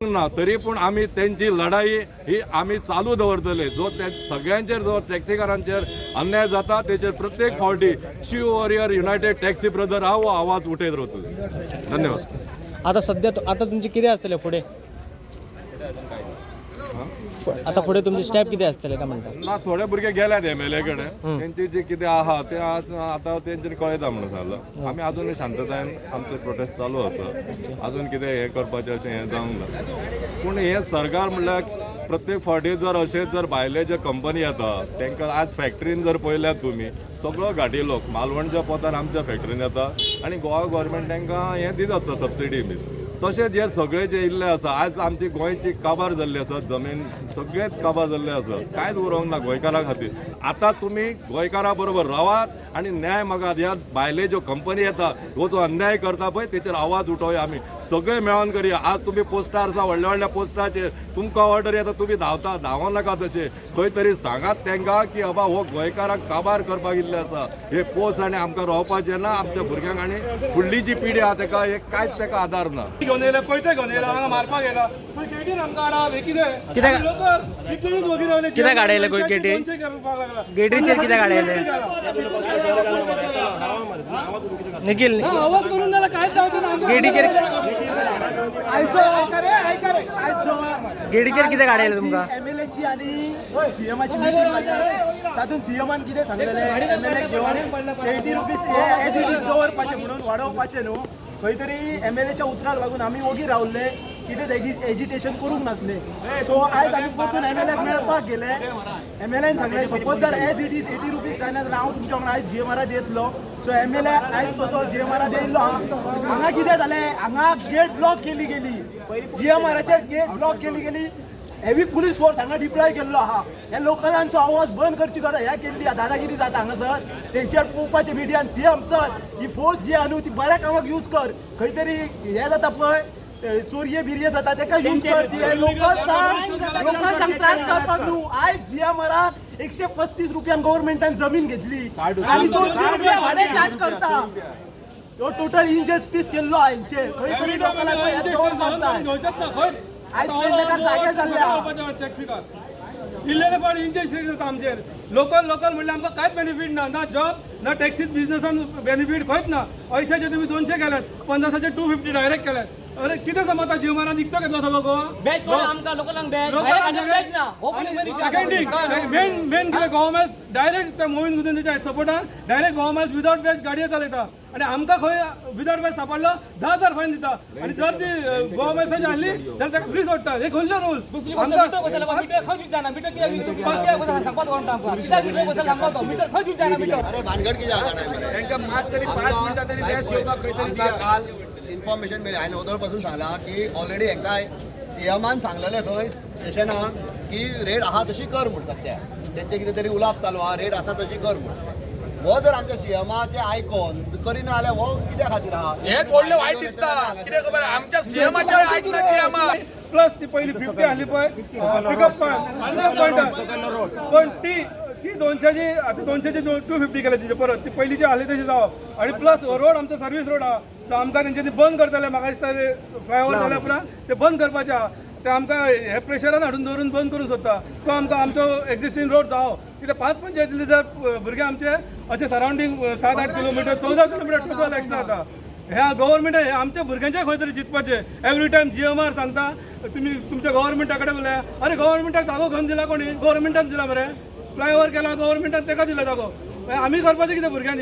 ना तरी पण आम्ही त्यांची लढाई ही आम्ही चालू दवरतले. जो सगळ्यांचेर जो टॅक्सीकारांचेर अन्याय जाता त्याचेर प्रत्येक फावटी Shiv warrior united taxi brother हा वो आवाज उठयत रावतलो. धन्यवाद. आता सध्या आता तुमचे किती असतले फुडे? आता पुढे तुमचे स्टेप किती असतले काय म्हणतात? ना थोडे भुरगे गेल्यात MLA कडे. त्यांची जे कितें आहा ते आता तेंच्यांनी कळयता म्हणून सांगलं. आमी अजूनही शांततायेन आमचो प्रोटेस्ट चालू आसा. अजून कितें हें करपाचें अशें हें जावंक ना. पूण हें सरकार म्हणल्यार प्रत्येक फावटी जर अशें जर भायले जे कंपनी येता तांकां आज फॅक्टरीन जर पळयल्यात तुमी सगळो घाटी लोक मालवणच्या पोतार आमच्या फॅक्टरीन येता आनी गोवा गव्हर्मेंट तांकां हें दित आसता सबसिडी बी. तशें जे सगळे जे इल्ले आसा आज आमची गोंयची काबार जाल्ली आसा. जमीन सगळेच काबार जाल्ले आसा. कांयच उरोवंक ना गोंयकारां खातीर. आतां तुमी गोंयकारां बरोबर रावात आनी न्याय मागात. ह्या भायले ज्यो कंपनी येता हो जो अन्याय करता पळय तेचेर आवाज उठोवया आमी सगळे मेळोन करया. आज तुमी पोस्टार आसा व्हडल्या व्हडल्या पोस्टाचेर तुमकां ऑर्डर येता तुमी धांवता धांवो नाका तशें. खंय तरी सांगात तांकां की बाबा हो गोंयकारांक काबार करपाक इल्ले आसा. हे पोस्ट आनी आमकां रावपाचें ना. आमच्या भुरग्यांक आनी फुडली जी पिढी आहा ताका हे कांयच ताका आदार ना. घेवन येयला पयते घेवन येयला हांगा मारपाक येयला पण केटीन आमकां हाडाप हे कितें लोक इतलेच वगीर रावले. कित्याक हाडयले गोंय केटी? गेटीचेर कित्याक हाडयले? निखिल आवाज करून जाल्यार कांयच जावचें ना. गेटीचेर गेटीचेर कित्याक हाडयले तुमकां? MLAची आणि सीएमाची मीटिंग जाली. तातूंत सीएमान कितें सांगलेलें MLA घेवन 80 रुपीज एज इट इज दवरपाचें म्हणून वाडोवपाचें न्हू. खंय तरी MLAच्या उतराक लागून आमी वोगी रावल्ले. कितें एजिटेशन करूंक नासले. सो आयज आमी परतून MLAक मेळपाक गेले. MLAन सांगलें सपोज जर एज इट इज 80 रुपीज जायना जाल्यार हांव तुमच्या वांगडा आयज GMR येतलो. सो MLA आयज तसो GMR येयल्लो. हांगा कितें जालें हांगा गेट ब्लॉक केली गेली. GMRचेर गेट ब्लॉक केली गेली. हेवी पुलीस फोर्स हांगा डिप्लॉय केल्लो आहा. हे लोकलांचो आवाज बंद करची गरज ह्या केल्ली दादागिरी जाता हांगासर. तेचेर पळोवपाचें मिडियान CM सर ही फोर्स जी आहा न्हू ती बऱ्या कामाक यूज कर. खंय तरी हे जाता पळय चोरये बिरये जाता ताका यूज कर. लोकांक त्रास करपाक न्हू. आयज GMRाक 135 रुपयान गव्हर्मेंटान जमीन घेतली आनी 200 रुपया भाडे चार्ज करता. ह्यो टोटल इनजस्टीस केल्लो हा हेंचेर. खंय तरी लोकांचो हे दवरपाक आयज पेडणेकार जागे जाल्ले टॅक्सीकार इल्लेले पण इंजस्ट्री जाता आमचेर. लोकल म्हणल्यार आमकां कांयच बेनिफीट ना जॉब ना टॅक्सीत बिझनेसान बेनिफीट खंयच ना. 80चे तुमी 200 केल्यात 50चे 250 डायरेक्ट केल्यात. अरे कितें समजता जीवमारान निकतो घेतलो सगळो गोवा मेन कितें गव्हर्मेंट डायरेक्ट त्या मोहीन गुंतवणुकीच्या सपोर्टान डायरेक्ट गव्हर्मेंट विदाउट बेस्ट गाडयो चलयता आनी आमकां खंय विदाउट बेस्ट सांपडलो 10,000 फायन दिता. आनी जर ती गव्हर्मेंटाची आहली जाल्यार ताका फ्री सोडटा. हे खंयचो रूल? इन्फॉर्मेशन मेळ्ळी हांवें वदळ पासून सांगला की ऑलरेडी हांकां CMान सांगलेलें खंय स्टेशनाक की रेट आहा तशी कर म्हण सद्या. तेंचे कितें तरी उलाप चालू आहा रेट आसा तशी कर म्हण. हो जर आमच्या CMाचें आयकोन करिना जाल्यार हो कित्या खातीर आहा हेच व्हडलें वायट दिसता. कितें खबर आमच्या CMाचें आयकना CMा प्लस ती पहिली 50 आली पळय पिकअप पण ती 200ची आता 200ची 250 केले तिचे परत ती पहिलीची आली तशी जावप. आणि प्लस रोड आमचो सर्वीस रोड आहा तो आमकां तेंच्यांनी बंद करतले. म्हाका दिसता फ्लायओव्हर जाल्या उपरांत ते बंद करपाचें आहा. ते आमकां हे प्रेशरान हाडून दवरून बंद करूंक सोदता. तो आमकां आमचो एक्झिस्टींग रोड जावो. कित्याक 5 पंचायतींतले जर भुरगे आमचे अशे surrounding 7-8 kilometre 14 kilometre total extra जाता. ह्या गव्हर्मेंट हे आमच्या भुरग्यांचे खंय तरी चिंतपाचें. एवरी टायम GMR सांगता तुमी तुमच्या गव्हर्मेंटा कडेन उलया. अरे गव्हर्मेंटाक जागो खंय दिला कोणी? गव्हर्मेंटान दिला मरे. फ्लायओव्हर केला गव्हर्मेंटान ताका दिला जागो. आमी करपाचें कितें भुरग्यांनी?